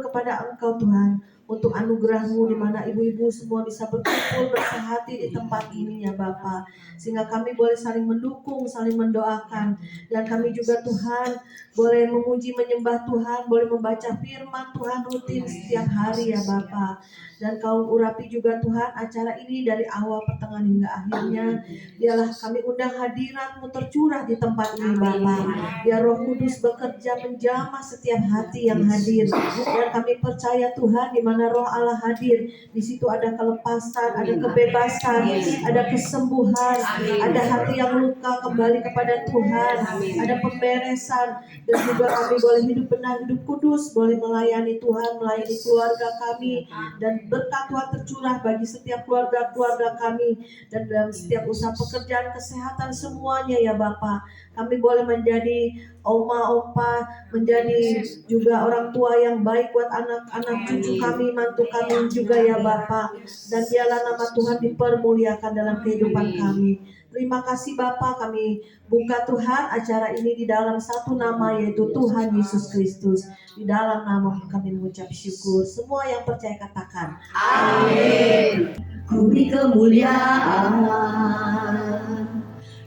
kepada Engkau Tuhan untuk anugerah-Mu di mana ibu-ibu semua bisa berkumpul bersehati di tempat ini ya Bapa, sehingga kami boleh saling mendukung, saling mendoakan, dan kami juga Tuhan boleh memuji menyembah Tuhan, boleh membaca firman Tuhan rutin setiap hari ya Bapa. Dan Kau urapi juga Tuhan acara ini dari awal pertengahan hingga akhirnya. Biarlah kami undang hadirat-Mu tercurah di tempat ini Bapa. Biar Roh Kudus bekerja menjamah setiap hati yang hadir. Dan kami percaya Tuhan di mana Roh Allah hadir, di situ ada kelepasan, ada kebebasan, ada kesembuhan, ada hati yang luka kembali kepada Tuhan, ada pemberesan, dan juga kami boleh hidup benar, hidup kudus, boleh melayani Tuhan, melayani keluarga kami, dan berkat Tuhan tercurah bagi setiap keluarga-keluarga kami, dan dalam setiap usaha pekerjaan, kesehatan semuanya ya Bapa. Kami boleh menjadi oma, opa, menjadi juga orang tua yang baik buat anak-anak cucu kami, mantu kami juga ya Bapa. Dan biarlah nama Tuhan dipermuliakan dalam kehidupan kami. Terima kasih Bapa, kami buka Tuhan acara ini di dalam satu nama, yaitu Tuhan Yesus Kristus. Di dalam nama kami mengucap syukur. Semua yang percaya katakan amin. Ku beri kemuliaan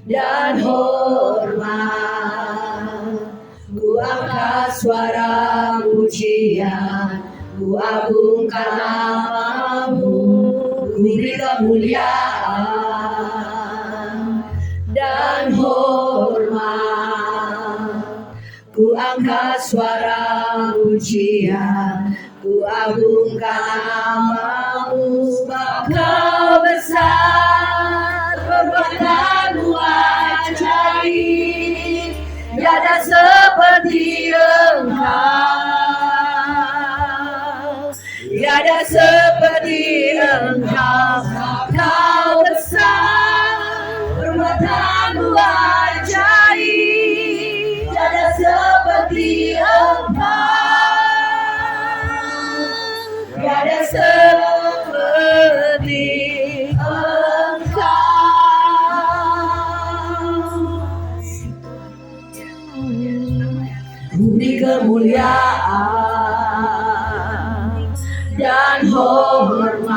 dan hormat, ku angkat suara pujian, ku agungkan nama-Mu. Ku beri kemuliaan dan hormat, ku angkat suara pujian, ku agungkan nama-Mu. Sebab Kau besar, perbuatan-Mu ajaib, tiada seperti Engkau, tiada seperti Engkau. Kau besar, perbuatan-Mu ajaib, tiada seperti Engkau, tiada seperti Engkau. Ku beri kemuliaan dan hormat,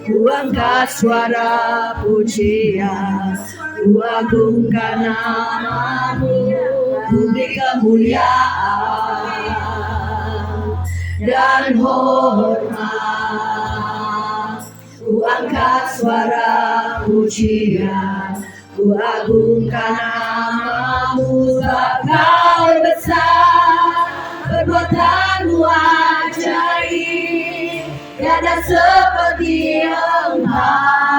ku angkat suara pujian, ku agungkan nama-Mu. Ku beri kemuliaan dan hormat, ku angkat suara pujian, ku agungkan nama-Mu. Sebab Kau besar, perbuatan-Mu ajaib, tiada seperti Engkau,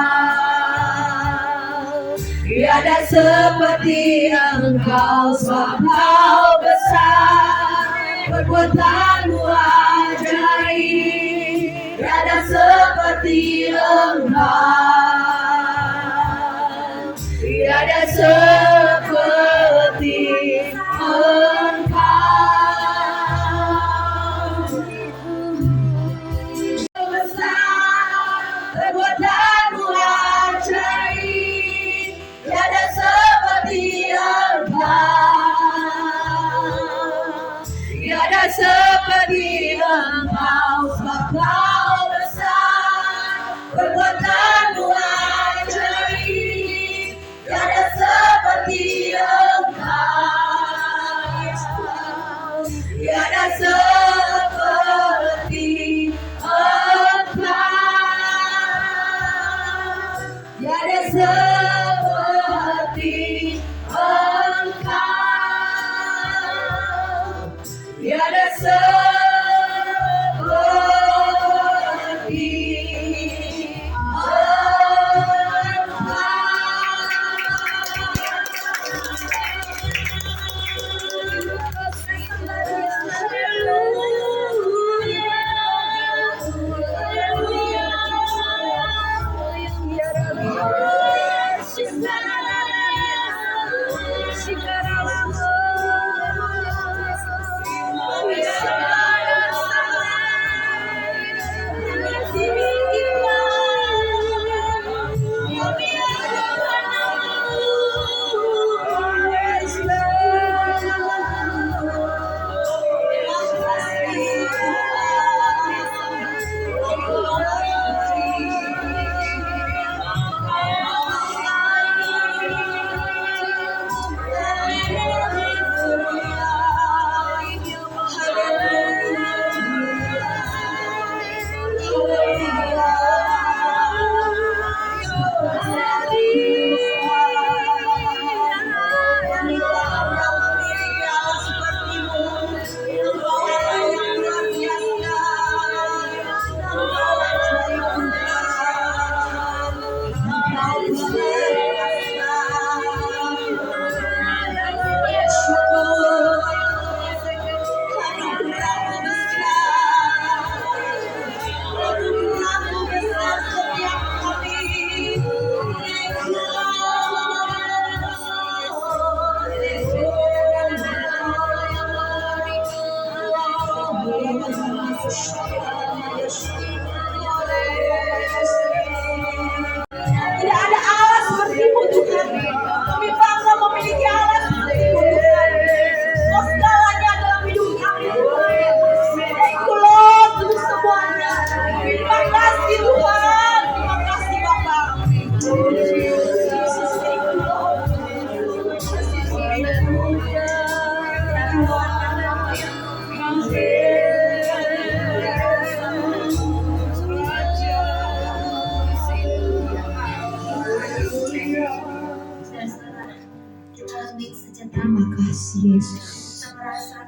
tiada seperti Engkau. Sebab Kau besar, perbuatan-Mu ajaib, tiada seperti Engkau, tiada seperti Engkau. Besar, perbuatan-Mu ajaib, tiada seperti Engkau, tiada seperti Engkau. Sebab Kau besar, perbuatan-Mu ajaib, tiada seperti Engkau, tiada seperti Engkau, tiada seperti Engkau, tiada seperti Hallelujah.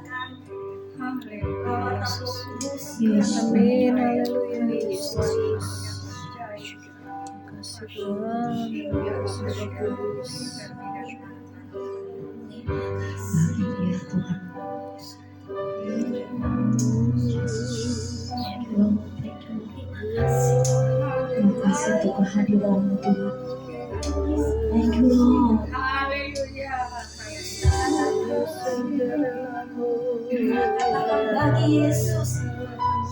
menyatakan bahwa Roh Kudus Amin. Haleluya. Yesus. Kasih Tuhan. Kasih Roh Kudus. Bagi dia Tuhan. Thank you Lord. Thank you. Terima kasih untuk kehadiran-Mu Tuhan. Thank you Lord. Katakan bagi Yesus,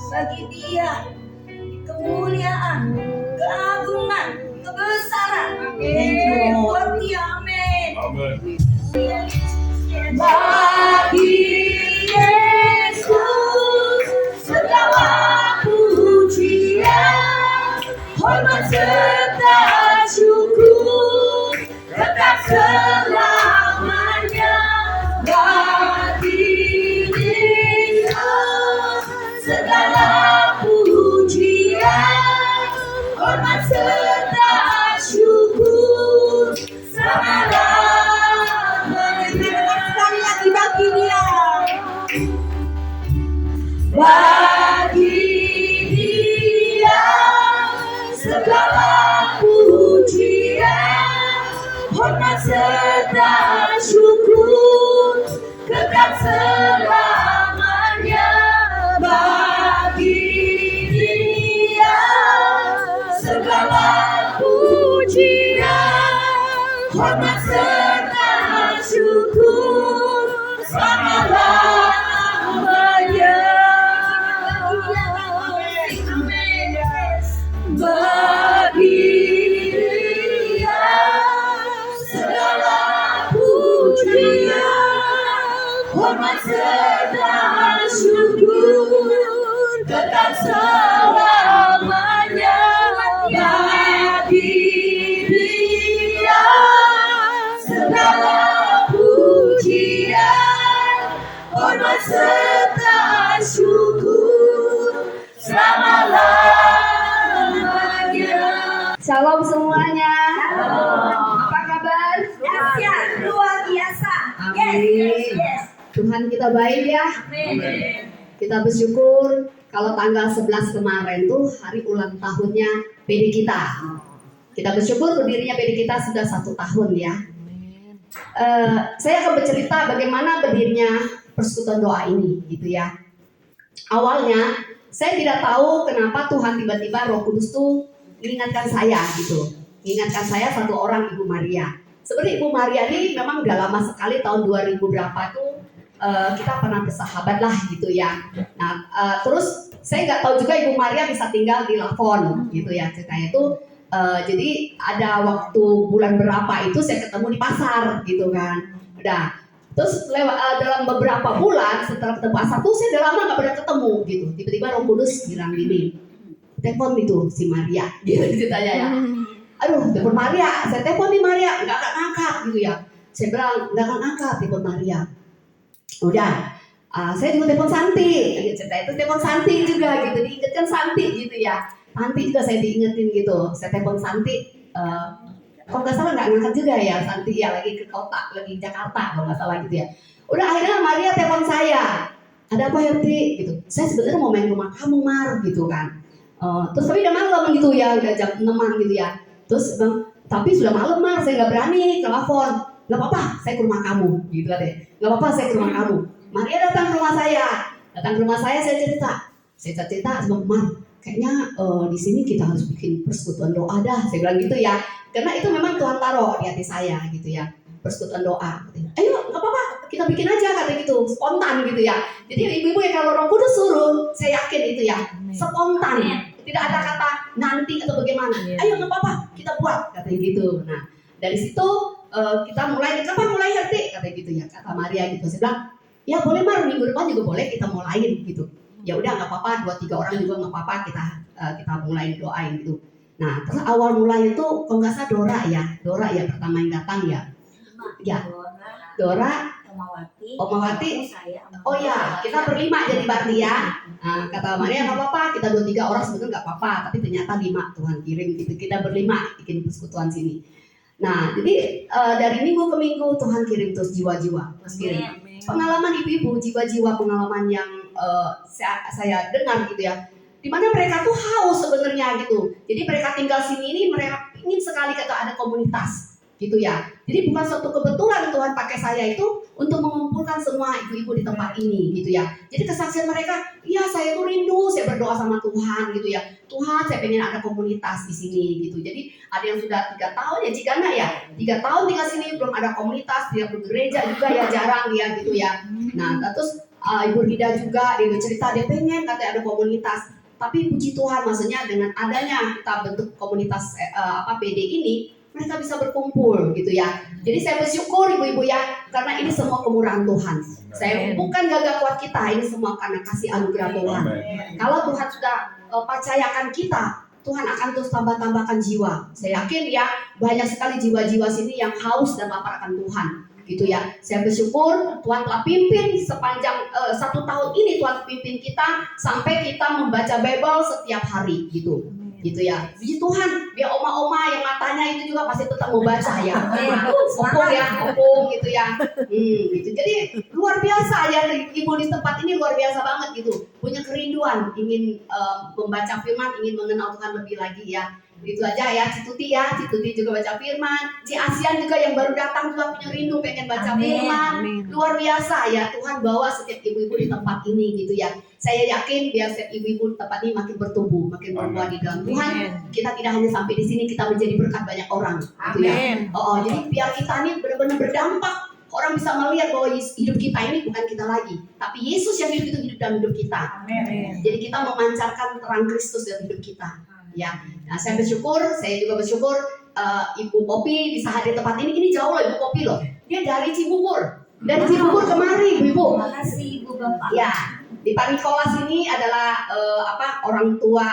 bagi Dia kemuliaan, keagungan, kebesaran. Thank you, Lord. Buat Dia, amin. Amen. Bagi Yesus segala pujian, hormat serta syukur kekal selamanya. Bagi Yesus segala pujian, hormat serta syukur selama-lamanya. Sekali lagi bagi Dia. Bagi Dia segala pujian, hormat serta syukur kekal selamanya. Bagi Dia segala pujian, hormat serta syukur selama-lamanya. Bagi Dia segala pujian, hormat serta syukur kekal selamanya. Bagi Dia segala pujian, hormat serta syukur selama-lamanya. Shalom semuanya. Apa kabar? Dahsyat, luar biasa. Amin. Yes. Tuhan kita baik ya. Amin. Kita bersyukur kalau tanggal 11 kemarin tuh hari ulang tahunnya PD kita. Kita bersyukur berdirinya PD kita sudah 1 tahun ya. Saya akan bercerita bagaimana berdirinya persekutuan doa ini gitu ya. Awalnya saya tidak tahu kenapa Tuhan tiba-tiba Roh Kudus tuh mengingatkan saya gitu. Mengingatkan saya satu orang, Ibu Maria. Sebenarnya Ibu Maria ini memang udah lama sekali, tahun 2000 berapa tuh kita pernah bersahabat lah gitu ya. Nah terus saya nggak tahu juga Ibu Maria bisa tinggal di Lafon gitu ya. Ceritanya itu jadi ada waktu bulan berapa itu saya ketemu di pasar gitu kan. Udah terus dalam beberapa bulan setelah ketemu pasar tuh saya udah lama nggak pernah ketemu gitu. Tiba-tiba Roh Kudus bilang gini, telepon itu si Maria gitu ceritanya ya. Aduh, telepon Maria, saya telepon nih Maria, nggak akan angkat gitu ya. Saya bilang nggak akan angkat telepon Maria. Udah, saya juga telepon Santi, gitu, cerita itu telepon Santi juga gitu, diingatkan Santi gitu ya. Santi juga saya diingetin gitu, saya telepon Santi. Kalau nggak salah nggak ngangkat juga ya Santi ya, lagi ke kota, lagi di Jakarta kalau nggak salah gitu ya. Udah akhirnya Maria telepon saya, ada apa ya Ti? Gitu. Saya sebenarnya mau main rumah kamu Mar gitu kan. Terus tapi udah malam gitu ya, udah jam 6-an gitu ya. Terus bang, tapi sudah malam Mar, saya nggak berani telepon. Nggak apa-apa, saya ke rumah kamu, gitu kan deh. Nggak apa-apa, saya ke rumah kamu. Maria datang ke rumah saya, saya cerita sama Mar, kayaknya di sini kita harus bikin persekutuan doa dah, saya bilang gitu ya. Karena itu memang Tuhan taruh di hati saya gitu ya, persekutuan doa. Ayo, nggak apa-apa, kita bikin aja kata gitu, spontan gitu ya. Jadi ibu-ibu ya kalau Roh Kudus suruh, saya yakin itu ya, spontan. Tidak ada kata nanti atau bagaimana. Ayo nggak apa-apa, kita buat katanya gitu. Nah dari situ kita mulai. Kapan mulai Herti? Katanya gitu ya, kata Maria gitu. Saya bilang ya boleh Mar, minggu depan juga boleh kita mulain gitu. Ya udah nggak apa-apa, 2-3 orang juga nggak apa-apa, kita mulai doain gitu. Nah terus awal mulai itu kalau nggak salah Dora ya pertama yang datang ya. Ya Dora, Omawati, oh ya, kita berlima jadi berarti ya. Nah, kata Maria nggak apa-apa, kita 2-3 orang sebenarnya nggak apa-apa, tapi ternyata 5 Tuhan kirim gitu. Kita berlima bikin persekutuan sini. Nah, jadi dari minggu ke minggu Tuhan kirim terus jiwa-jiwa, terus kirim. pengalaman ibu-ibu, jiwa-jiwa pengalaman yang saya dengar gitu ya, dimana mereka tuh haus sebenarnya gitu. Jadi mereka tinggal sini ini mereka ingin sekali kata ada komunitas gitu ya. Jadi bukan suatu kebetulan Tuhan pakai saya itu untuk mengumpulkan semua ibu-ibu di tempat ini gitu ya. Jadi kesaksian mereka, iya saya tuh rindu, saya berdoa sama Tuhan gitu ya. Tuhan saya pengen ada komunitas di sini gitu. Jadi ada yang sudah 3 tahun ya, jika enggak ya 3 tahun tinggal sini belum ada komunitas, dia bergereja juga ya jarang dia gitu ya. Nah terus Ibu Rida juga dia cerita dia pengen katanya ada komunitas. Tapi puji Tuhan maksudnya dengan adanya kita bentuk komunitas PD ini mereka bisa berkumpul gitu ya. Jadi saya bersyukur ibu-ibu ya karena ini semua kemurahan Tuhan. Saya bukan gagah kuat kita, ini semua karena kasih anugerah Tuhan. Kalau Tuhan sudah percayakan kita, Tuhan akan terus tambahkan jiwa. Saya yakin ya banyak sekali jiwa-jiwa sini yang haus dan lapar akan Tuhan. Gitu ya, saya bersyukur Tuhan telah pimpin sepanjang 1 tahun ini Tuhan pimpin kita sampai kita membaca Bible setiap hari gitu ya. Puji Tuhan, biar oma-oma yang matanya itu juga pasti tetap mau baca ya. Opung gitu ya. Gitu. Jadi luar biasa ya ibu di tempat ini luar biasa banget gitu. Punya kerinduan ingin membaca firman, ingin mengenal Tuhan lebih lagi ya. Itu aja ya, Cituti juga baca firman. Ci Asian juga yang baru datang juga punya rindu pengen baca firman. Luar biasa ya, Tuhan bawa setiap ibu-ibu di tempat ini gitu ya. Saya yakin biar setiap ibu-ibu di tempat ini makin bertumbuh, makin berbuah di dalam Tuhan. Kita tidak hanya sampai di sini, kita menjadi berkat banyak orang gitu ya. Jadi biar kita ini benar-benar berdampak. Orang bisa melihat bahwa hidup kita ini bukan kita lagi, tapi Yesus yang hidup dalam hidup kita. Jadi kita memancarkan terang Kristus dalam hidup kita. Ya, nah, saya juga bersyukur Ibu Popi bisa hadir tempat ini. Ini jauh loh Ibu Popi loh. Dia dari Cibubur kemari Ibu. Makasih Ibu Bapak. Ya, di Pak Nikolas ini adalah orang tua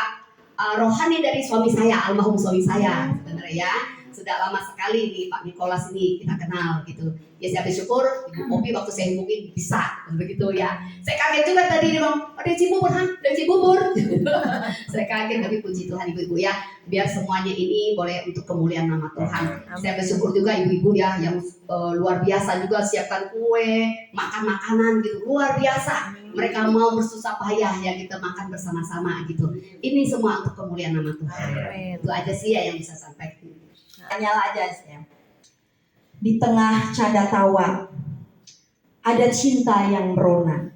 rohani dari suami saya, almarhum suami saya sebenarnya ya. Sudah lama sekali di Pak Nikolas ini kita kenal gitu. Ya saya bersyukur Ibu Popi waktu saya mungkin bisa begitu ya. Saya kaget juga tadi dia bilang, ada Cibubur. Saya kaget tapi puji Tuhan ibu-ibu ya. Biar semuanya ini boleh untuk kemuliaan nama Tuhan. Saya bersyukur juga ibu-ibu ya yang luar biasa juga siapkan kue, makan makanan gitu luar biasa. Mereka mau bersusah payah ya kita makan bersama-sama gitu. Ini semua untuk kemuliaan nama Tuhan. Itu aja sih ya yang bisa sampaikan. Nyala aja ya. Di tengah cada tawa ada cinta yang merona.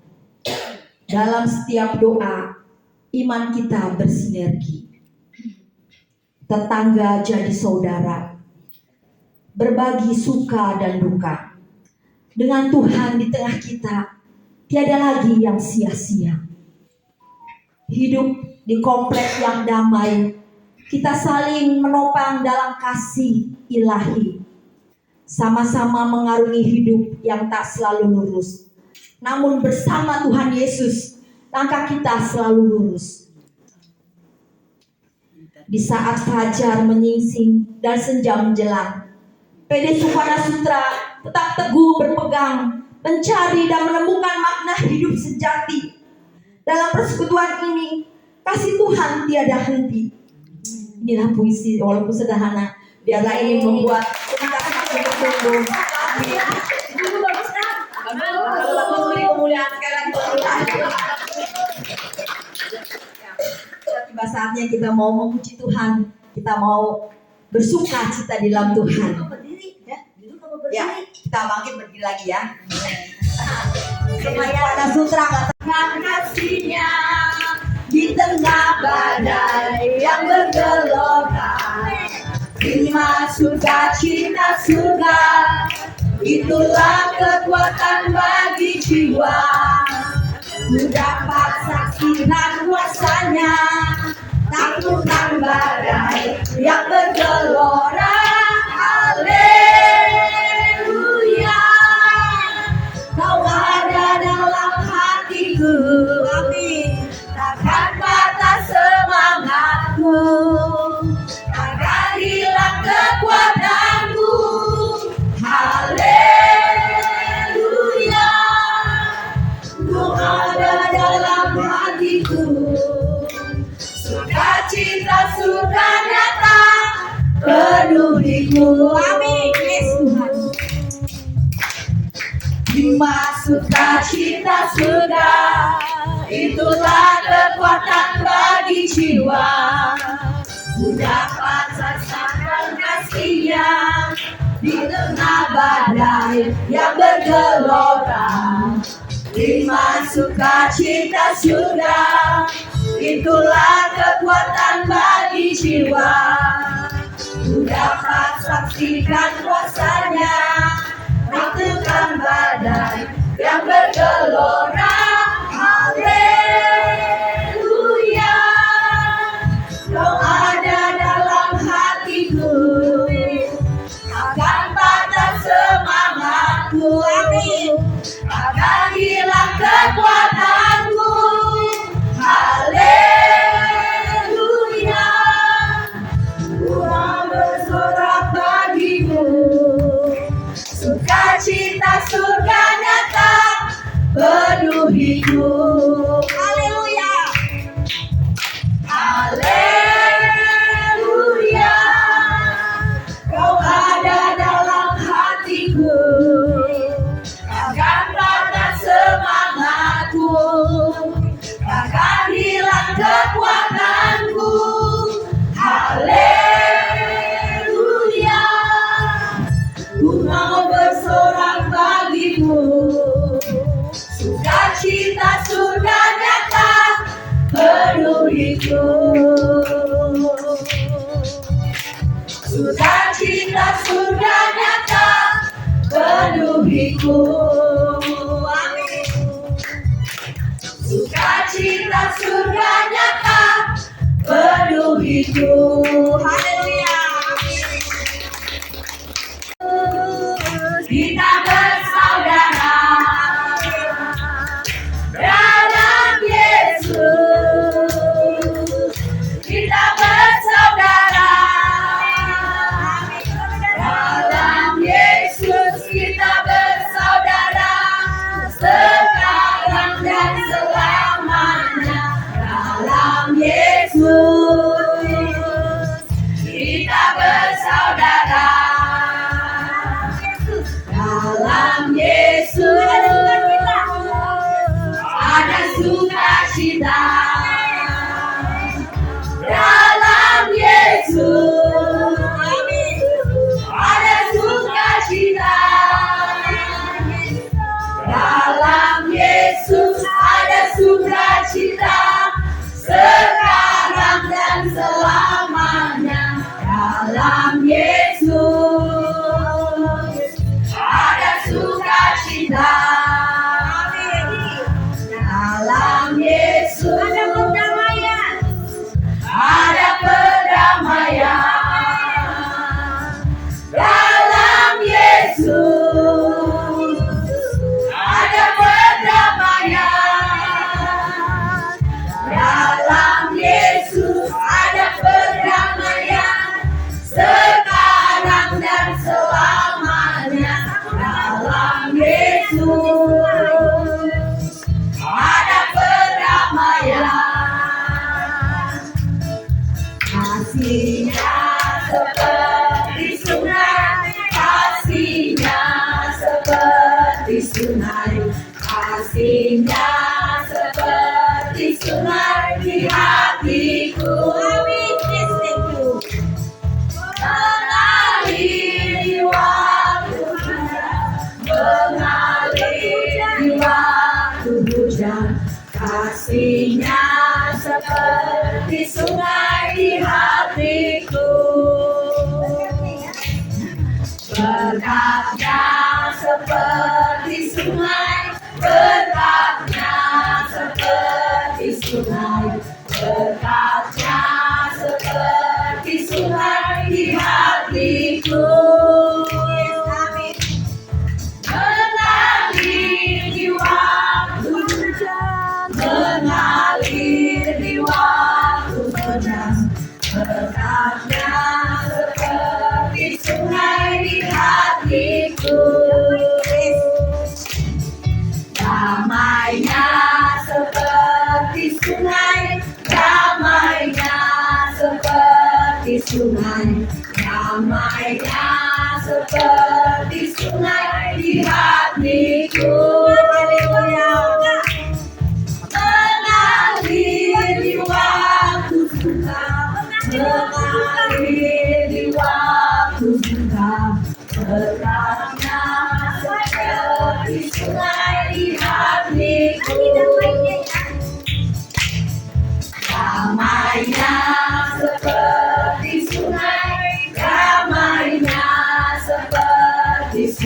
Dalam setiap doa iman kita bersinergi. Tetangga jadi saudara, berbagi suka dan duka. Dengan Tuhan di tengah kita tiada lagi yang sia-sia. Hidup di komplek yang damai, kita saling menopang dalam kasih ilahi. Sama-sama mengarungi hidup yang tak selalu lurus. Namun bersama Tuhan Yesus, langkah kita selalu lurus. Di saat fajar menyingsing dan senja menjelang, PD Supada Sutra tetap teguh berpegang, mencari dan menemukan makna hidup sejati. Dalam persekutuan ini, kasih Tuhan tiada henti. Inilah puisi walaupun sederhana, biarlah ini membuat kita semakin bertumbuh. Ibu bagus kan? Bagus beri kemuliaan sekarang. Tiba saatnya kita mau memuji Tuhan, kita mau bersuka cita di dalam Tuhan. Berdiri ya, dulu kamu berdiri. Ya, kita bangkit berdiri lagi ya. Supaya ada sutra Kasihnya di tengah badai yang bergelora. Terima sukacita surga, itulah kekuatan bagi jiwa. Ku dapat saksikan kuasanya, taklukkan badai yang bergelora. Haleluya, kau ada dalam hatiku. Amin. Takkan patah semangatku, takkan hilang kekuatanku. Haleluya, kau ada dalam hatiku. Sukacita surga nyata penuhiku. Amin. Yes Tuhan. Dimas sukacita surga, itulah kekuatan bagi jiwa. Ku dapat rasakan kasih-Nya di tengah badai yang bergelora. Terima sukacita surga, itulah kekuatan bagi jiwa. Ku dapat saksikan kuasa-Nya menaklukkan badai yang bergelora. Haleluya, Kau ada dalam hatiku, akan patah semangatku, akan hilang kekuatanku. Haleluya, ku mau bersorak bagimu, sukacita surga nyata penuhiku. Haleluya, haleluya, Kau ada dalam hatiku, akan patah semangatku, akan hilang kekuatanku. Haleluya, ku mau bersorak bagimu, sukacita surga nyata penuhiku. Sukacita surga nyata penuhiku. Amin. Sukacita surga nyata penuhiku. Haleluya. Kita bersaudara dalam Yesus. Kita bersaudara dalam Yesus. Kita bersaudara sekarang dan selamanya dalam Yesus. Kita bersaudara dalam Yesus. Ada sukacita dalam Yesus. Ada sukacita dalam Yesus. Ada sukacita sekarang dan selamanya dalam Yesus. Ada sukacita dalam Yesus. Ada perdamaian. Ada perdamaian dalam Yesus. Ada perdamaian dalam Yesus. Ada perdamaian sekarang dan selamanya dalam Yesus. Ada perdamaian, kasih-Nya seperti sungai, kasih-Nya seperti sungai, kasih-Nya seperti sungai di hatiku. Amin. Mengalir di waktu hujan, mengalir di waktu hujan, kasih-Nya seperti sungai di hatiku. Berkat-Nya seperti sungai, berkat-Nya seperti sungai, berkat-Nya seperti sungai di hatiku. Mengalir di waktu hujan, mengalir di waktu hujan, berkat-Nya seperti sungai di hatiku. Damai-Nya seperti sungai, damai-Nya seperti sungai, damai-Nya seperti sungai di hatiku.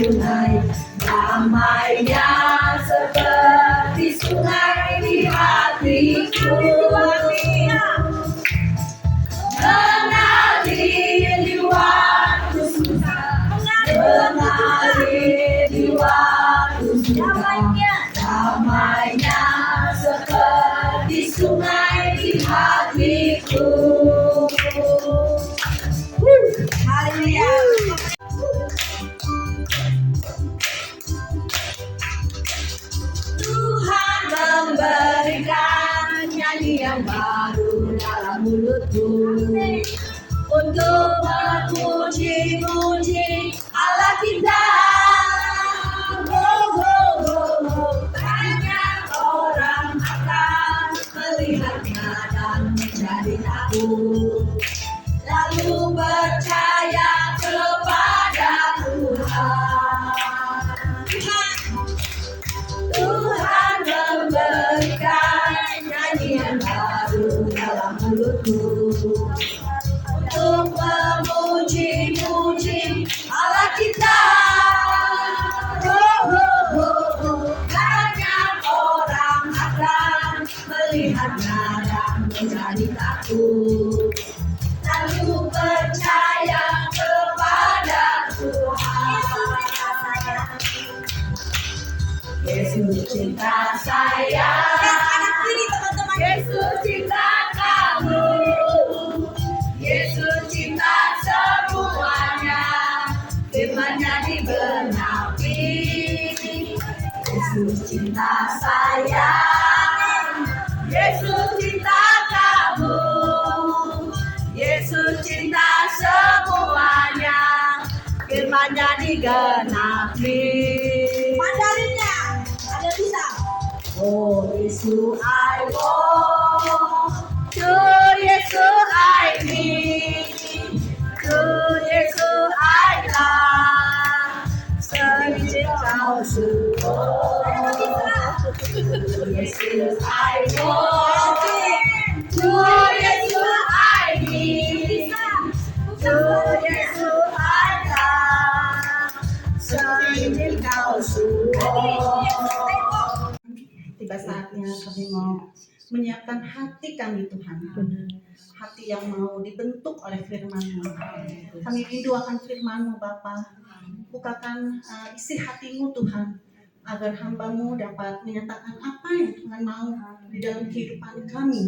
sungai, damainya seperti sungai di hatiku. Mengalir di waktu susah, mengalir di waktu susah, damainya seperti sungai di hatiku. Haleluya. Tuhan memberikan nyanyian baru dalam mulutku untuk memuji-muji Allah kita. Oh, oh, oh, oh. Banyak orang akan melihatnya dan menjadi takut, lalu percaya kepada Tuhan. Tuhan memberikan nyanyian baru dalam mulutku untuk memuji-muji Allah kita. Oh, oh, oh, oh. Banyak orang akan melihatnya dan menjadi takut, lalu percaya kepada Tuhan. Yesus cinta saya, Yesus cinta kamu, Yesus cinta semuanya, firman-Nya digenapi. Yesus cinta saya, Yesus cinta kamu, Yesus cinta semuanya, firman-Nya digenapi. Mandarinnya ada bisa. Oh, Yesus I want, to Yesus I need, to Yesus I love, sedikit kau suka. Yesus I want, to Yesus I need, to Yesus I love, sedikit kau suka. Tiba saatnya kami mau menyiapkan hati kami Tuhan, hati yang mau dibentuk oleh firman-Mu. Kami rindu akan firman-Mu Bapa. Bukakan isi hati-Mu Tuhan, agar hamba-Mu dapat menyatakan apa yang Tuhan mau di dalam kehidupan kami.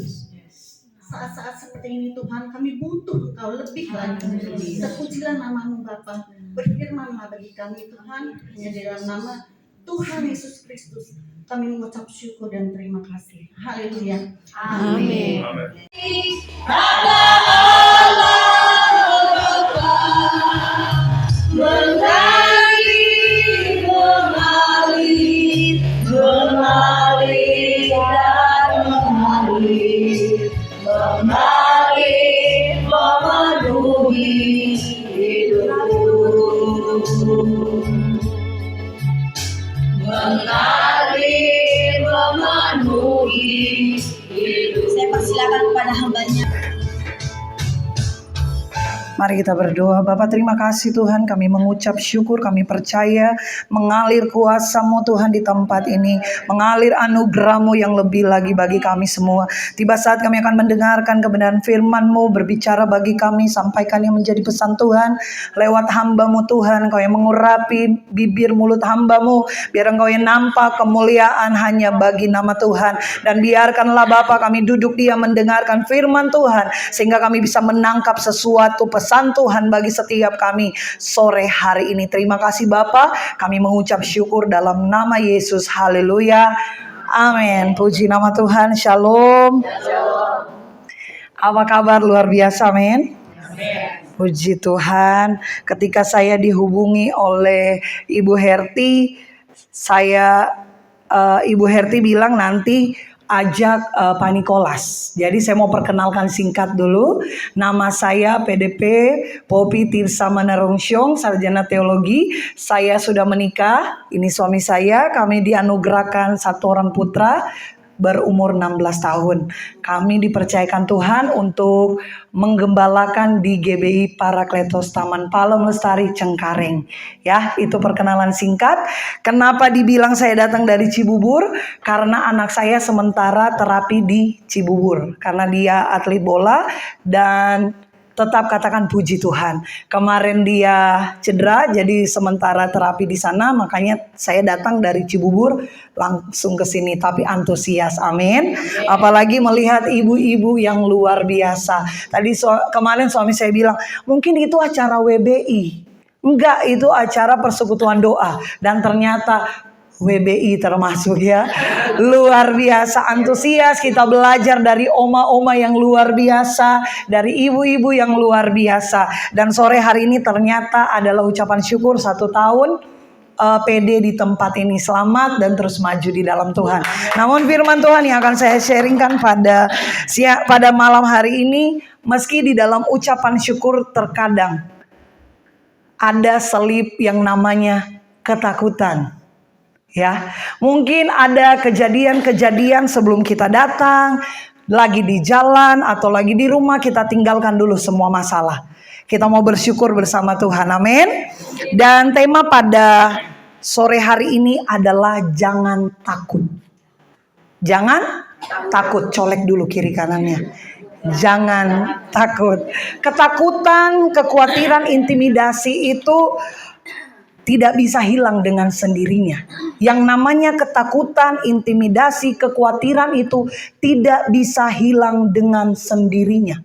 Saat-saat seperti ini Tuhan, kami butuh Engkau lebih lagi. Terpujilah nama-Mu Bapa. Berfirman-Lah bagi kami Tuhan, hanya di dalam nama Tuhan Yesus Kristus kami mengucap syukur dan terima kasih. Haleluya. Amin. Saya persilakan kepada hambanya. Mari kita berdoa. Bapa, terima kasih Tuhan, kami mengucap syukur, kami percaya mengalir kuasa-Mu Tuhan di tempat ini, mengalir anugerah-Mu yang lebih lagi bagi kami semua. Tiba saat kami akan mendengarkan kebenaran firman-Mu, berbicara bagi kami, sampaikan yang menjadi pesan Tuhan lewat hamba-Mu Tuhan. Engkau yang mengurapi bibir mulut hamba-Mu, biar Engkau yang nampak kemuliaan hanya bagi nama Tuhan. Dan biarkanlah Bapa kami duduk diam mendengarkan firman Tuhan, sehingga kami bisa menangkap sesuatu pesan Tuhan bagi setiap kami sore hari ini. Terima kasih Bapa, kami mengucap syukur dalam nama Yesus. Haleluya. Amin. Puji nama Tuhan. Shalom. Apa kabar? Luar biasa, men. Puji Tuhan. Ketika saya dihubungi oleh Ibu Herti, Ibu Herti bilang nanti ajak Pak Nikolas. Jadi saya mau perkenalkan singkat dulu. Nama saya PDP Poppy Tirsa Manarongsyong, sarjana teologi. Saya sudah menikah. Ini suami saya. Kami dianugerahkan satu orang putra. berumur 16 tahun. Kami dipercayakan Tuhan untuk menggembalakan di GBI Parakletos Taman Palem Lestari Cengkareng. Ya, itu perkenalan singkat. Kenapa dibilang saya datang dari Cibubur? Karena anak saya sementara terapi di Cibubur. Karena dia atlet bola dan tetap katakan puji Tuhan. Kemarin dia cedera, jadi sementara terapi di sana, makanya saya datang dari Cibubur langsung ke sini. Tapi antusias, amin. Apalagi melihat ibu-ibu yang luar biasa. Tadi kemarin suami saya bilang, mungkin itu acara WBI. Enggak, itu acara persekutuan doa. Dan ternyata WBI termasuk ya. Luar biasa antusias, kita belajar dari oma-oma yang luar biasa, dari ibu-ibu yang luar biasa. Dan sore hari ini ternyata adalah ucapan syukur 1 tahun PD di tempat ini. Selamat dan terus maju di dalam Tuhan. Namun firman Tuhan yang akan saya sharingkan pada malam hari ini, meski di dalam ucapan syukur terkadang ada selip yang namanya ketakutan. Ya, mungkin ada kejadian-kejadian sebelum kita datang, lagi di jalan atau lagi di rumah, kita tinggalkan dulu semua masalah. Kita mau bersyukur bersama Tuhan, amin. Dan tema pada sore hari ini adalah jangan takut. Jangan takut, colek dulu kiri kanannya. Jangan takut. Ketakutan, kekhawatiran, intimidasi itu tidak bisa hilang dengan sendirinya. Yang namanya ketakutan, intimidasi, kekhawatiran itu tidak bisa hilang dengan sendirinya.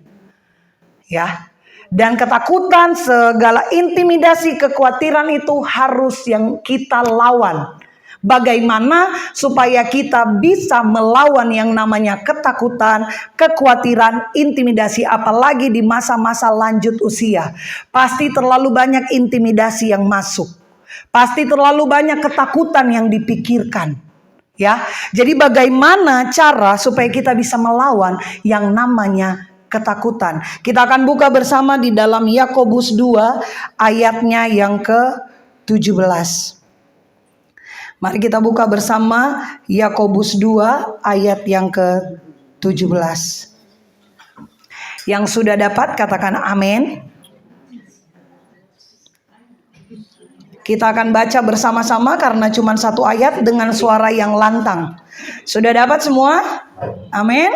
Ya. Dan ketakutan, segala intimidasi, kekhawatiran itu harus yang kita lawan. Bagaimana supaya kita bisa melawan yang namanya ketakutan, kekhawatiran, intimidasi, apalagi di masa-masa lanjut usia. Pasti terlalu banyak intimidasi yang masuk. Pasti terlalu banyak ketakutan yang dipikirkan. Ya, jadi bagaimana cara supaya kita bisa melawan yang namanya ketakutan? Kita akan buka bersama di dalam Yakobus 2 ayatnya yang ke-17. Mari kita buka bersama Yakobus 2 ayat yang ke-17. Yang sudah dapat katakan amin. Kita akan baca bersama-sama karena cuma 1 ayat dengan suara yang lantang. Sudah dapat semua? Amin.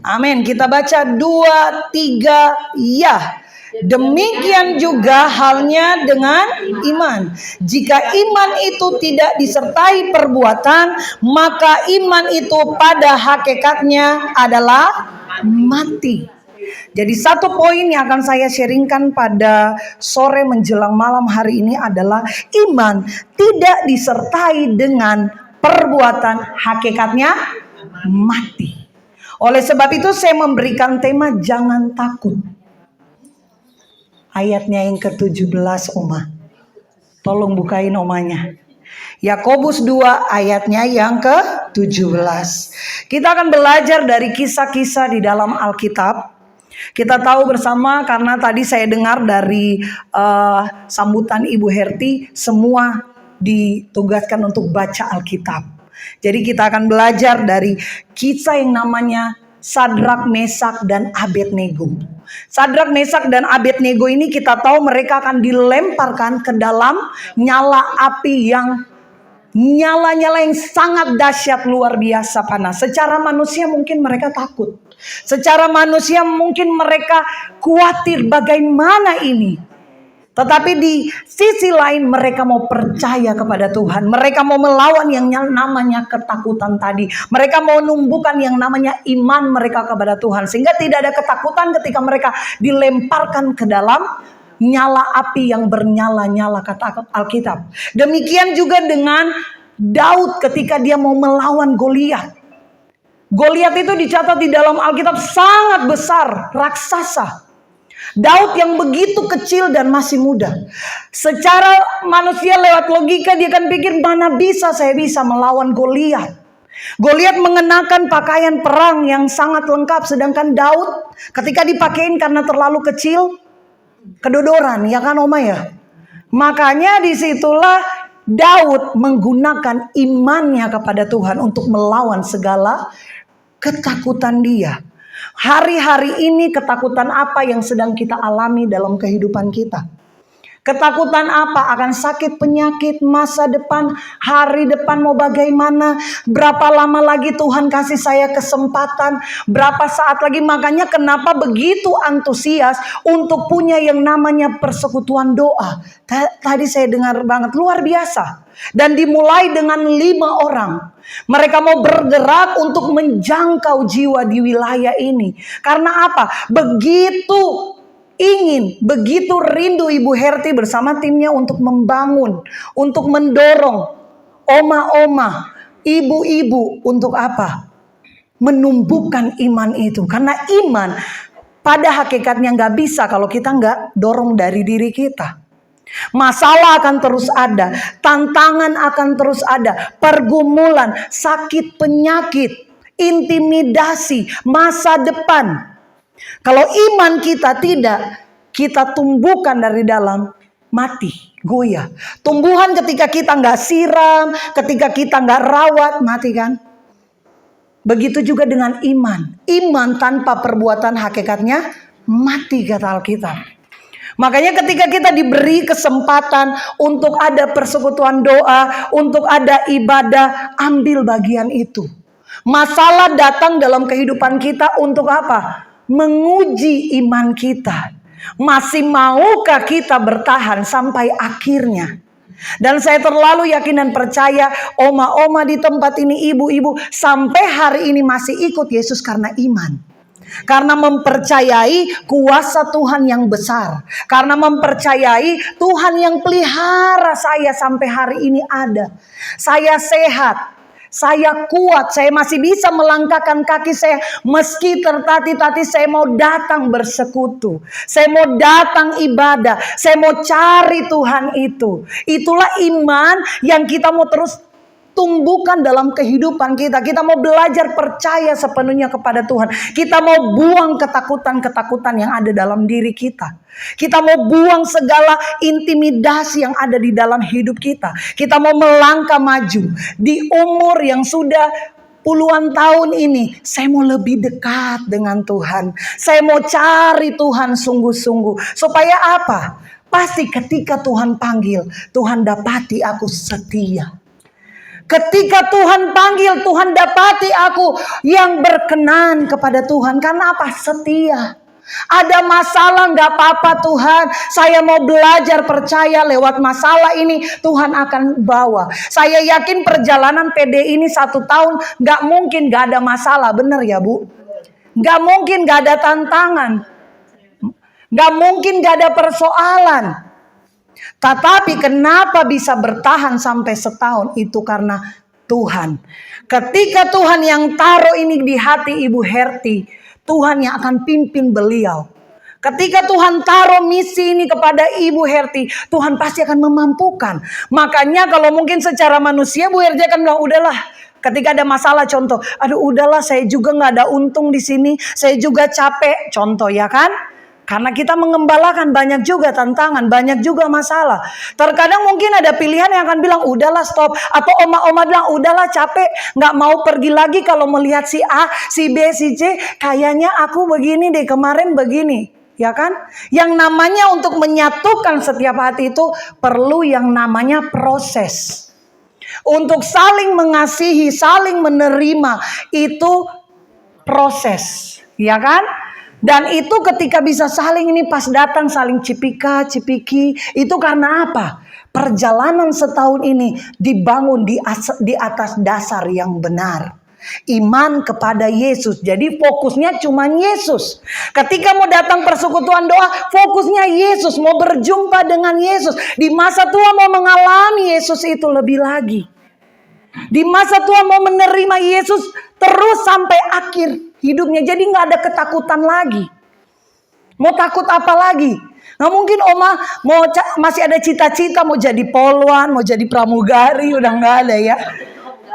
Amin. Kita baca 2, 3, ya. Demikian juga halnya dengan iman. Jika iman itu tidak disertai perbuatan, maka iman itu pada hakikatnya adalah mati. Jadi 1 poin yang akan saya sharingkan pada sore menjelang malam hari ini adalah iman tidak disertai dengan perbuatan, hakikatnya mati. Oleh sebab itu saya memberikan tema jangan takut. Ayatnya yang ke-17 Oma. Tolong bukain omanya. Yakobus 2 ayatnya yang ke-17. Kita akan belajar dari kisah-kisah di dalam Alkitab. Kita tahu bersama karena tadi saya dengar dari sambutan Ibu Herti, semua ditugaskan untuk baca Alkitab. Jadi kita akan belajar dari kisah yang namanya Sadrak, Mesak, dan Abednego. Sadrak, Mesak, dan Abednego ini kita tahu mereka akan dilemparkan ke dalam nyala api yang nyala-nyala yang sangat dahsyat, luar biasa panas. Secara manusia mungkin mereka takut. Secara manusia mungkin mereka khawatir bagaimana ini. Tetapi di sisi lain mereka mau percaya kepada Tuhan. Mereka mau melawan yang namanya ketakutan tadi. Mereka mau numbuhkan yang namanya iman mereka kepada Tuhan. Sehingga tidak ada ketakutan ketika mereka dilemparkan ke dalam nyala api yang bernyala-nyala, kata Alkitab. Demikian juga dengan Daud ketika dia mau melawan Goliat. Goliat itu dicatat di dalam Alkitab sangat besar, raksasa. Daud yang begitu kecil dan masih muda. Secara manusia lewat logika dia akan pikir mana bisa saya bisa melawan Goliat. Goliat mengenakan pakaian perang yang sangat lengkap. Sedangkan Daud ketika dipakein karena terlalu kecil, kedodoran, ya kan Oma ya. Makanya disitulah Daud menggunakan imannya kepada Tuhan untuk melawan segala ketakutan dia. Hari-hari ini ketakutan apa yang sedang kita alami dalam kehidupan kita? Ketakutan apa? Akan sakit, penyakit, masa depan, hari depan mau bagaimana? Berapa lama lagi Tuhan kasih saya kesempatan? Berapa saat lagi? Makanya kenapa begitu antusias untuk punya yang namanya persekutuan doa. Tadi saya dengar banget, luar biasa. Dan dimulai dengan 5 orang. Mereka mau bergerak untuk menjangkau jiwa di wilayah ini. Karena apa? Begitu ingin, begitu rindu Ibu Herti bersama timnya untuk membangun, untuk mendorong oma-oma, ibu-ibu untuk apa? Menumbuhkan iman itu. Karena iman pada hakikatnya gak bisa kalau kita gak dorong dari diri kita. Masalah akan terus ada, tantangan akan terus ada, pergumulan, sakit, penyakit, intimidasi, masa depan. Kalau iman kita tidak, kita tumbuhkan dari dalam, mati, goyah. Tumbuhan ketika kita nggak siram, ketika kita nggak rawat, mati kan? Begitu juga dengan iman. Iman tanpa perbuatan hakikatnya mati, kata Alkitab. Makanya ketika kita diberi kesempatan untuk ada persekutuan doa, untuk ada ibadah, ambil bagian itu. Masalah datang dalam kehidupan kita untuk apa? Menguji iman kita. Masih maukah kita bertahan sampai akhirnya? Dan saya terlalu yakin dan percaya oma-oma di tempat ini, ibu-ibu sampai hari ini masih ikut Yesus karena iman. Karena mempercayai kuasa Tuhan yang besar. Karena mempercayai Tuhan yang pelihara saya sampai hari ini ada. Saya sehat. Saya kuat. Saya masih bisa melangkahkan kaki saya. Meski tertatih-tatih saya mau datang bersekutu. Saya mau datang ibadah. Saya mau cari Tuhan itu. Itulah iman yang kita mau terus tumbuhkan dalam kehidupan kita. Kita mau belajar percaya sepenuhnya kepada Tuhan. Kita mau buang ketakutan-ketakutan yang ada dalam diri kita. Kita mau buang segala intimidasi yang ada di dalam hidup kita. Kita mau melangkah maju. Di umur yang sudah puluhan tahun ini, saya mau lebih dekat dengan Tuhan. Saya mau cari Tuhan sungguh-sungguh. Supaya apa? Pasti ketika Tuhan panggil, Tuhan dapati aku setia. Ketika Tuhan panggil, Tuhan dapati aku yang berkenan kepada Tuhan. Karena apa? Setia. Ada masalah, gak apa-apa Tuhan. Saya mau belajar percaya lewat masalah ini Tuhan akan bawa. Saya yakin perjalanan PD ini 1 tahun gak mungkin gak ada masalah. Benar ya Bu? Gak mungkin gak ada tantangan. Gak mungkin gak ada persoalan. Tetapi kenapa bisa bertahan sampai setahun? Itu karena Tuhan. Ketika Tuhan yang taruh ini di hati Ibu Herti, Tuhan yang akan pimpin beliau. Ketika Tuhan taruh misi ini kepada Ibu Herti, Tuhan pasti akan memampukan. Makanya kalau mungkin secara manusia Bu Herti akan bilang, udahlah. Ketika ada masalah contoh, aduh udahlah saya juga gak ada untung di sini, saya juga capek. Contoh ya kan? Karena kita mengembalakan banyak juga tantangan, banyak juga masalah. Terkadang mungkin ada pilihan yang akan bilang, udahlah stop. Atau oma-oma bilang, udahlah capek, gak mau pergi lagi kalau melihat si A, si B, si C. Kayaknya aku begini deh, kemarin begini. Ya kan? Yang namanya untuk menyatukan setiap hati itu perlu yang namanya proses. Untuk saling mengasihi, saling menerima, itu proses. Ya kan? Dan itu ketika bisa saling ini pas datang saling cipika-cipiki. Itu karena apa? Perjalanan setahun ini dibangun di atas dasar yang benar. Iman kepada Yesus. Jadi fokusnya cuma Yesus. Ketika mau datang persekutuan doa, fokusnya Yesus. Mau berjumpa dengan Yesus. Di masa tua mau mengalami Yesus itu lebih lagi. Di masa tua mau menerima Yesus terus sampai akhir hidupnya. Jadi gak ada ketakutan lagi. Mau takut apa lagi? Nah mungkin oma masih ada cita-cita mau jadi polwan, mau jadi pramugari. Udah gak ada ya.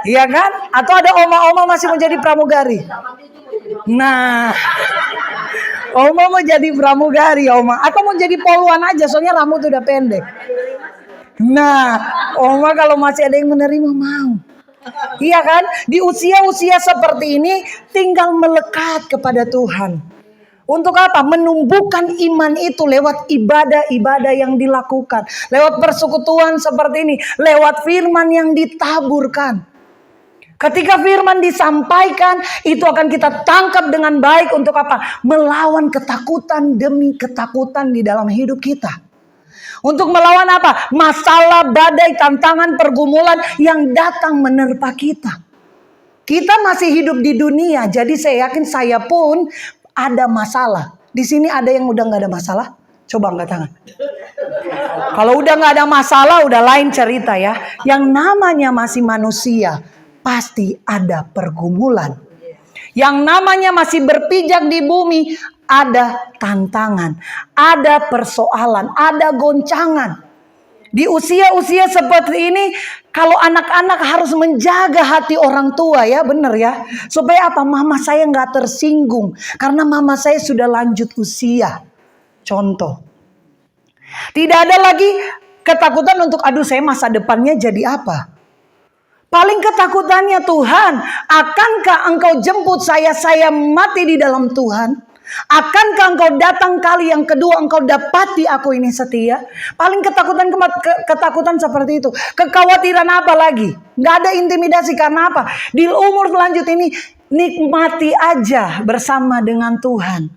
Iya kan? Atau ada oma-oma masih mau jadi pramugari? Nah oma mau jadi pramugari ya oma. Atau mau jadi polwan aja soalnya rambut udah pendek. Nah oma kalau masih ada yang menerima mau. Iya kan? Di usia-usia seperti ini tinggal melekat kepada Tuhan. Untuk apa? Menumbuhkan iman itu lewat ibadah-ibadah yang dilakukan. Lewat persekutuan seperti ini. Lewat firman yang ditaburkan. Ketika firman disampaikan, itu akan kita tangkap dengan baik untuk apa? Melawan ketakutan demi ketakutan di dalam hidup kita. Untuk melawan apa? Masalah, badai, tantangan, pergumulan yang datang menerpa kita. Kita masih hidup di dunia, jadi saya yakin saya pun ada masalah. Di sini ada yang udah gak ada masalah? Coba angkat tangan. Kalau udah gak ada masalah, udah lain cerita ya. Yang namanya masih manusia, pasti ada pergumulan. Yang namanya masih berpijak di bumi, ada tantangan, ada persoalan, ada goncangan. Di usia-usia seperti ini, kalau anak-anak harus menjaga hati orang tua ya, benar ya. Supaya apa? Mama saya nggak tersinggung, karena mama saya sudah lanjut usia. Contoh. Tidak ada lagi ketakutan untuk, aduh saya masa depannya jadi apa? Paling ketakutannya, Tuhan, akankah engkau jemput saya mati di dalam Tuhan? Akankah engkau datang kali yang kedua, engkau dapati aku ini setia? Paling ketakutan seperti itu. Kekhawatiran apa lagi? Gak ada intimidasi, karena apa? Di umur selanjut ini, nikmati aja bersama dengan Tuhan.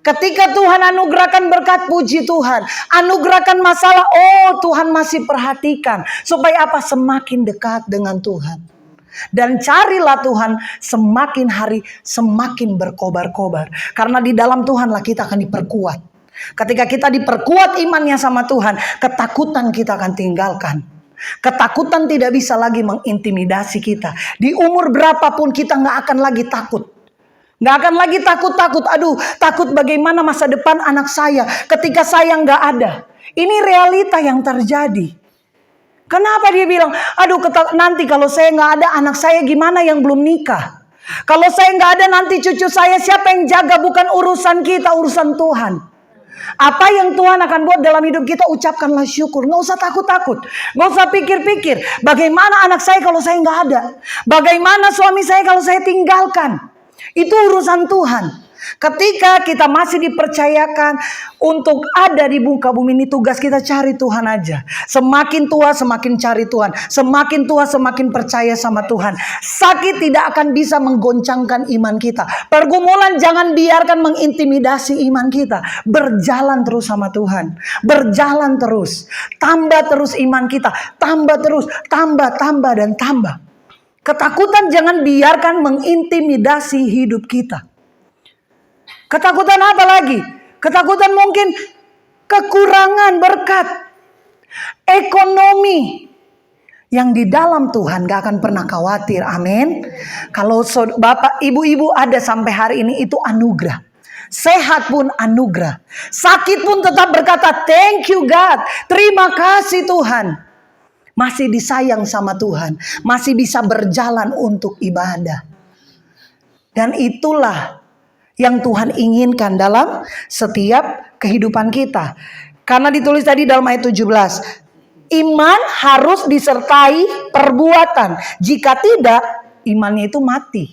Ketika Tuhan anugerahkan berkat, puji Tuhan. Anugerahkan masalah, oh Tuhan masih perhatikan. Supaya apa? Semakin dekat dengan Tuhan. Dan carilah Tuhan semakin hari semakin berkobar-kobar. Karena di dalam Tuhanlah kita akan diperkuat. Ketika kita diperkuat imannya sama Tuhan, ketakutan kita akan tinggalkan. Ketakutan tidak bisa lagi mengintimidasi kita. Di umur berapapun kita gak akan lagi takut. Gak akan lagi takut-takut. Aduh, takut bagaimana masa depan anak saya ketika saya gak ada. Ini realita yang terjadi. Kenapa dia bilang, aduh nanti kalau saya gak ada anak saya gimana yang belum nikah. Kalau saya gak ada nanti cucu saya siapa yang jaga, bukan urusan kita, urusan Tuhan. Apa yang Tuhan akan buat dalam hidup kita, ucapkanlah syukur. Gak usah takut-takut. Gak usah pikir-pikir. Bagaimana anak saya kalau saya gak ada. Bagaimana suami saya kalau saya tinggalkan. Itu urusan Tuhan. Ketika kita masih dipercayakan untuk ada di muka bumi ini, tugas kita cari Tuhan aja. Semakin tua semakin cari Tuhan. Semakin tua semakin percaya sama Tuhan. Sakit tidak akan bisa menggoncangkan iman kita. Pergumulan jangan biarkan mengintimidasi iman kita. Berjalan terus sama Tuhan. Berjalan terus. Tambah terus iman kita. Tambah terus. Tambah dan tambah. Ketakutan jangan biarkan mengintimidasi hidup kita. Ketakutan apa lagi? Ketakutan mungkin kekurangan berkat, ekonomi. Yang di dalam Tuhan gak akan pernah khawatir, amin. Kalau bapak ibu-ibu ada sampai hari ini, itu anugerah. Sehat pun anugerah. Sakit pun tetap berkata, thank you God. Terima kasih Tuhan. Masih disayang sama Tuhan. Masih bisa berjalan untuk ibadah. Dan itulah yang Tuhan inginkan dalam setiap kehidupan kita. Karena ditulis tadi dalam ayat 17. Iman harus disertai perbuatan. Jika tidak, imannya itu mati.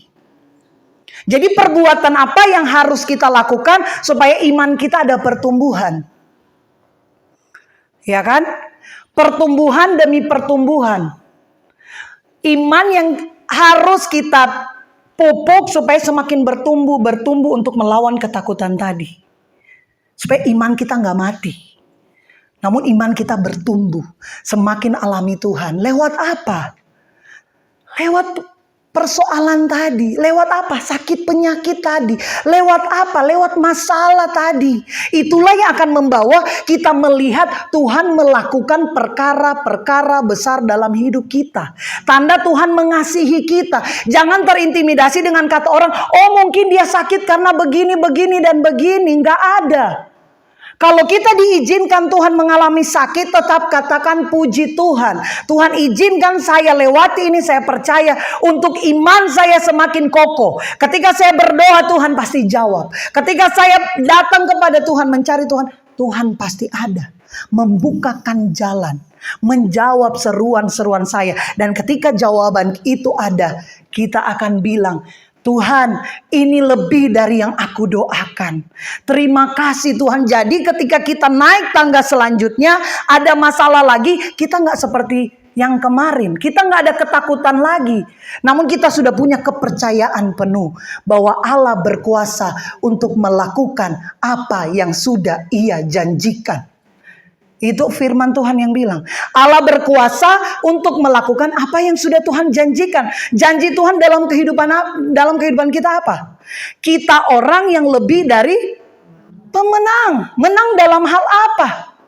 Jadi perbuatan apa yang harus kita lakukan supaya iman kita ada pertumbuhan? Ya kan? Pertumbuhan demi pertumbuhan. Iman yang harus kita pupuk supaya semakin bertumbuh untuk melawan ketakutan tadi. Supaya iman kita gak mati. Namun iman kita bertumbuh. Semakin alami Tuhan. Lewat apa? Lewat persoalan tadi. Lewat apa? Sakit penyakit tadi. Lewat apa? Lewat masalah tadi. Itulah yang akan membawa kita melihat Tuhan melakukan perkara-perkara besar dalam hidup kita. Tanda Tuhan mengasihi kita. Jangan terintimidasi dengan kata orang, oh mungkin dia sakit karena begini dan begini. Nggak ada. Kalau kita diizinkan Tuhan mengalami sakit, tetap katakan puji Tuhan. Tuhan izinkan saya lewati ini, saya percaya untuk iman saya semakin kokoh. Ketika saya berdoa, Tuhan pasti jawab. Ketika saya datang kepada Tuhan, mencari Tuhan, Tuhan pasti ada. Membukakan jalan. menjawab seruan-seruan saya. Dan ketika jawaban itu ada, kita akan bilang, Tuhan, ini lebih dari yang aku doakan. Terima kasih Tuhan. Jadi ketika kita naik tangga selanjutnya, ada masalah lagi, kita nggak seperti yang kemarin. Kita nggak ada ketakutan lagi. Namun kita sudah punya kepercayaan penuh bahwa Allah berkuasa untuk melakukan apa yang sudah Ia janjikan. Itu firman Tuhan yang bilang, Allah berkuasa untuk melakukan apa yang sudah Tuhan janjikan. Janji Tuhan dalam kehidupan kita apa? Kita orang yang lebih dari pemenang. Menang dalam hal apa?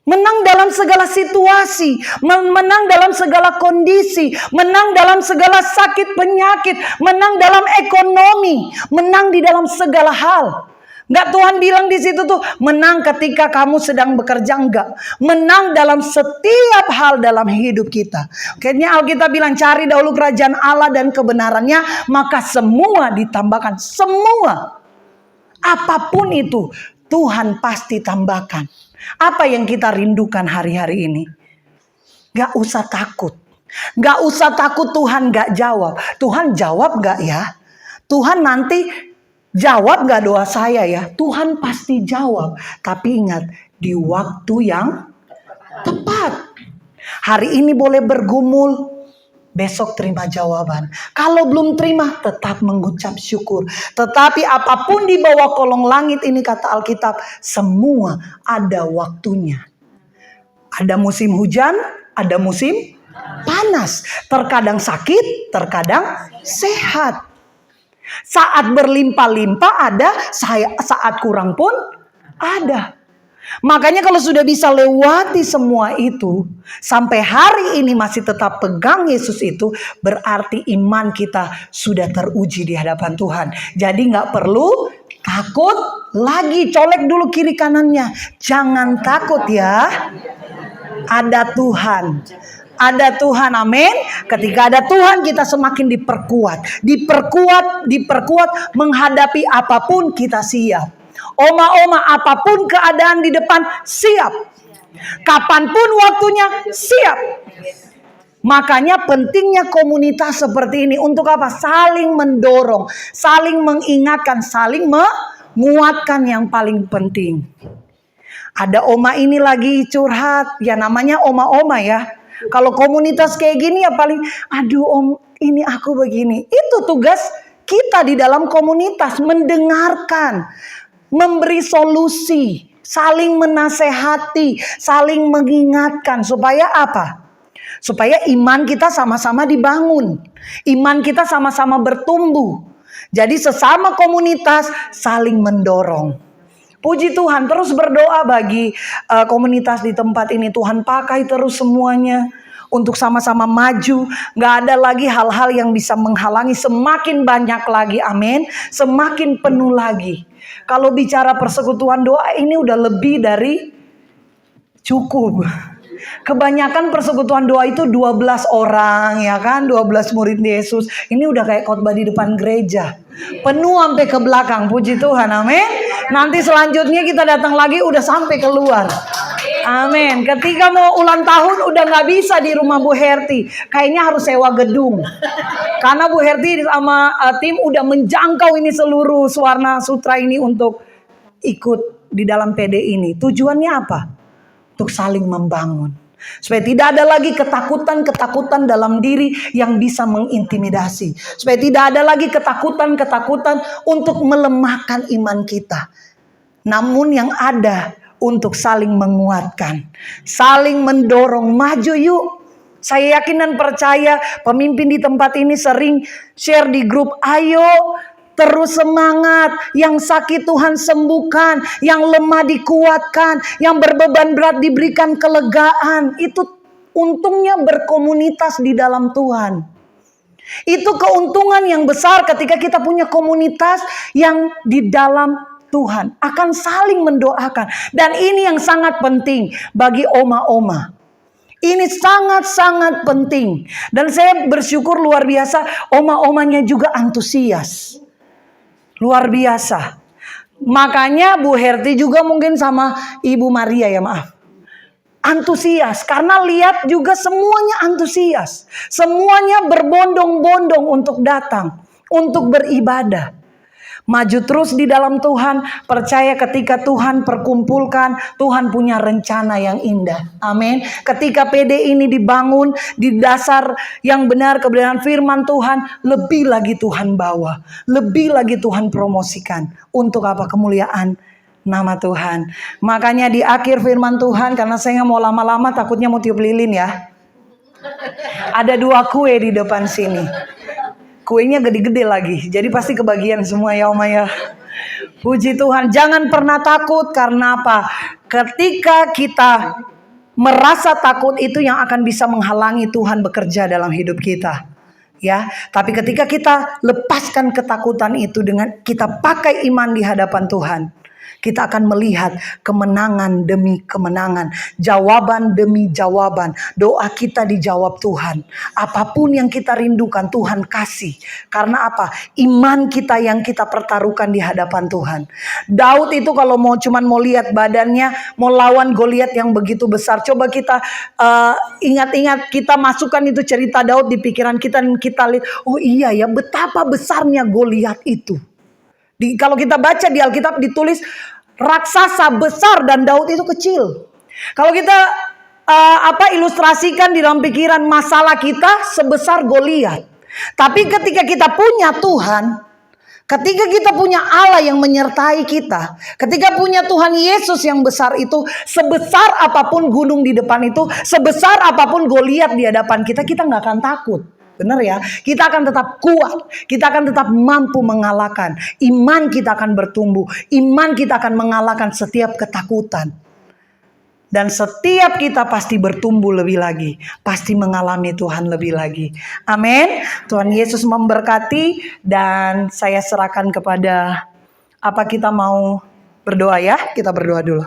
Menang dalam segala situasi, menang dalam segala kondisi, menang dalam segala sakit penyakit, menang dalam ekonomi, menang di dalam segala hal. Enggak, Tuhan bilang di situ tuh, menang ketika kamu sedang bekerja, enggak. Menang dalam setiap hal dalam hidup kita. Kayaknya Alkitab bilang, cari dahulu kerajaan Allah dan kebenarannya, maka semua ditambahkan. Semua. Apapun itu, Tuhan pasti tambahkan. Apa yang kita rindukan hari-hari ini? Gak usah takut. Gak usah takut Tuhan gak jawab. Tuhan jawab gak ya? Tuhan nanti jawab gak doa saya ya? Tuhan pasti jawab. Tapi ingat, di waktu yang tepat. Hari ini boleh bergumul, besok terima jawaban. Kalau belum terima, tetap mengucap syukur. Tetapi apapun di bawah kolong langit ini, kata Alkitab, semua ada waktunya. Ada musim hujan, ada musim panas. Terkadang sakit, terkadang sehat. Saat berlimpah-limpah ada, saat kurang pun ada. Makanya kalau sudah bisa lewati semua itu, sampai hari ini masih tetap pegang Yesus itu, berarti iman kita sudah teruji di hadapan Tuhan. Jadi gak perlu takut lagi. Colek dulu kiri kanannya. Jangan takut ya. Ada Tuhan. Ada Tuhan, amin. Ketika ada Tuhan, kita semakin diperkuat. Diperkuat menghadapi apapun, kita siap. Oma-oma, apapun keadaan di depan, siap. Kapanpun waktunya, siap. Makanya pentingnya komunitas seperti ini. Untuk apa? Saling mendorong, saling mengingatkan, saling menguatkan yang paling penting. Ada oma ini lagi curhat, ya namanya oma-oma ya. Kalau komunitas kayak gini ya paling, aduh om, ini aku begini. Itu tugas kita di dalam komunitas, mendengarkan, memberi solusi, saling menasehati, saling mengingatkan. Supaya apa? Supaya iman kita sama-sama dibangun. Iman kita sama-sama bertumbuh. Jadi sesama komunitas saling mendorong. Puji Tuhan, terus berdoa bagi komunitas di tempat ini. Tuhan pakai terus semuanya untuk sama-sama maju. Gak ada lagi hal-hal yang bisa menghalangi. Semakin banyak lagi, amin. Semakin penuh lagi. Kalau bicara persekutuan doa ini udah lebih dari cukup. Kebanyakan persekutuan doa itu 12 orang ya kan, 12 murid Yesus. Ini udah kayak khotbah di depan gereja. Penuh sampai ke belakang, puji Tuhan, amin. Nanti selanjutnya kita datang lagi udah sampai keluar. Amin. Ketika mau ulang tahun udah gak bisa di rumah Bu Herti. Kayaknya harus sewa gedung. Karena Bu Herti sama tim udah menjangkau ini seluruh Swarna Sutra ini untuk ikut di dalam PD ini. Tujuannya apa? Untuk saling membangun. Supaya tidak ada lagi ketakutan-ketakutan dalam diri yang bisa mengintimidasi. Supaya tidak ada lagi ketakutan-ketakutan untuk melemahkan iman kita. Namun yang ada untuk saling menguatkan, saling mendorong, maju yuk. Saya yakin dan percaya pemimpin di tempat ini sering share di grup, ayo terus semangat, yang sakit Tuhan sembuhkan, yang lemah dikuatkan, yang berbeban berat diberikan kelegaan. Itu untungnya berkomunitas di dalam Tuhan. Itu keuntungan yang besar ketika kita punya komunitas yang di dalam Tuhan, akan saling mendoakan. Dan ini yang sangat penting bagi oma-oma. Ini sangat-sangat penting. Dan saya bersyukur luar biasa, oma-omanya juga antusias. Luar biasa. Makanya Bu Herti juga mungkin sama Ibu Maria ya, maaf. antusias. Karena lihat juga semuanya antusias. Semuanya berbondong-bondong untuk datang, untuk beribadah. Maju terus di dalam Tuhan. Percaya ketika Tuhan perkumpulkan, Tuhan punya rencana yang indah. Amin. Ketika PD ini dibangun di dasar yang benar, kebenaran firman Tuhan, lebih lagi Tuhan bawa, lebih lagi Tuhan promosikan. Untuk apa? Kemuliaan nama Tuhan. Makanya di akhir firman Tuhan, karena saya nggak mau lama-lama, takutnya mau tiup lilin ya. Ada 2 kue di depan sini. Kuenya gede-gede lagi, jadi pasti kebagian semua ya Oma ya. Puji Tuhan, jangan pernah takut. Karena apa? Ketika kita merasa takut, itu yang akan bisa menghalangi Tuhan bekerja dalam hidup kita. Ya, tapi ketika kita lepaskan ketakutan itu dengan kita pakai iman di hadapan Tuhan, kita akan melihat kemenangan demi kemenangan, jawaban demi jawaban. Doa kita dijawab Tuhan. Apapun yang kita rindukan Tuhan kasih. Karena apa? Iman kita yang kita pertaruhkan di hadapan Tuhan. Daud itu kalau cuman mau lihat badannya, mau lawan Goliat yang begitu besar. Coba kita ingat-ingat, kita masukkan itu cerita Daud di pikiran kita dan kita lihat, oh iya ya, betapa besarnya Goliat itu. Kalau kita baca di Alkitab ditulis raksasa besar dan Daud itu kecil. Kalau kita ilustrasikan di dalam pikiran, masalah kita sebesar Goliat. Tapi ketika kita punya Tuhan, ketika kita punya Allah yang menyertai kita, ketika punya Tuhan Yesus yang besar itu, sebesar apapun gunung di depan itu, sebesar apapun Goliat di hadapan kita, kita nggak akan takut. Benar ya, kita akan tetap kuat, kita akan tetap mampu mengalahkan. Iman kita akan bertumbuh, iman kita akan mengalahkan setiap ketakutan. Dan setiap kita pasti bertumbuh lebih lagi, pasti mengalami Tuhan lebih lagi. Amin. Tuhan Yesus memberkati, dan saya serahkan kepada kita mau berdoa ya. Kita berdoa dulu.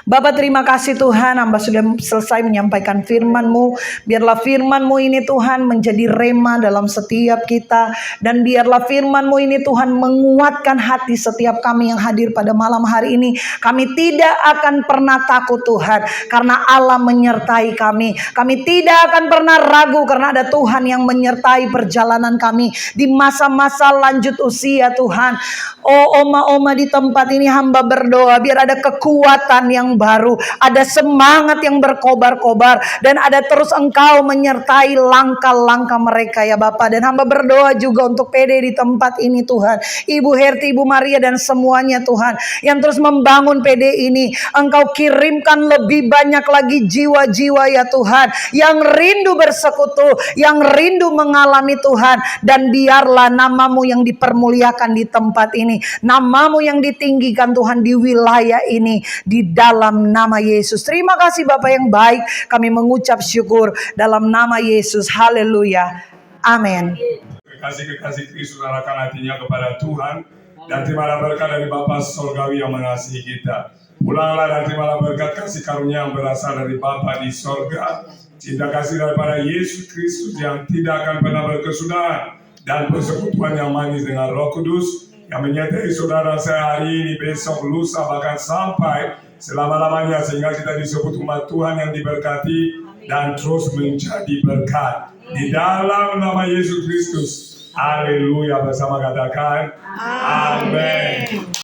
Bapa, terima kasih Tuhan, hamba sudah selesai menyampaikan firman-Mu. Biarlah firman-Mu ini Tuhan menjadi rema dalam setiap kita. Dan biarlah firman-Mu ini Tuhan menguatkan hati setiap kami yang hadir pada malam hari ini. Kami tidak akan pernah takut Tuhan, karena Allah menyertai kami. Kami tidak akan pernah ragu, karena ada Tuhan yang menyertai perjalanan kami di masa-masa lanjut usia Tuhan. Oh oma-oma di tempat ini hamba berdoa, biar ada kekuatan yang baru, ada semangat yang berkobar-kobar, dan ada terus Engkau menyertai langkah-langkah mereka ya Bapa. Dan hamba berdoa juga untuk PD di tempat ini Tuhan, Ibu Herti, Ibu Maria dan semuanya Tuhan, yang terus membangun PD ini. Engkau kirimkan lebih banyak lagi jiwa-jiwa ya Tuhan, yang rindu bersekutu, yang rindu mengalami Tuhan. Dan biarlah nama-Mu yang dipermuliakan di tempat ini, nama-Mu yang ditinggikan Tuhan di wilayah ini, di dalam nama Yesus. Terima kasih Bapa yang baik, kami mengucap syukur dalam nama Yesus. Haleluya. Amin. Kekasih Kristus arahkan hatinya kepada Tuhan, dan terimalah berkat dari Bapa Sorgawi yang mengasihi kita. Pulanglah dan terimalah berkat kasih karunia yang berasal dari Bapa di sorga, cinta kasih daripada Yesus Kristus yang tidak akan pernah berkesudahan, dan persekutuan yang manis dengan Roh Kudus yang menyertai saudara saya hari ini, besok, lusa, bahkan sampai selama-lamanya, sehingga kita disebut umat Tuhan yang diberkati dan terus menjadi berkat di dalam nama Yesus Kristus. Haleluya, bersama katakan amin.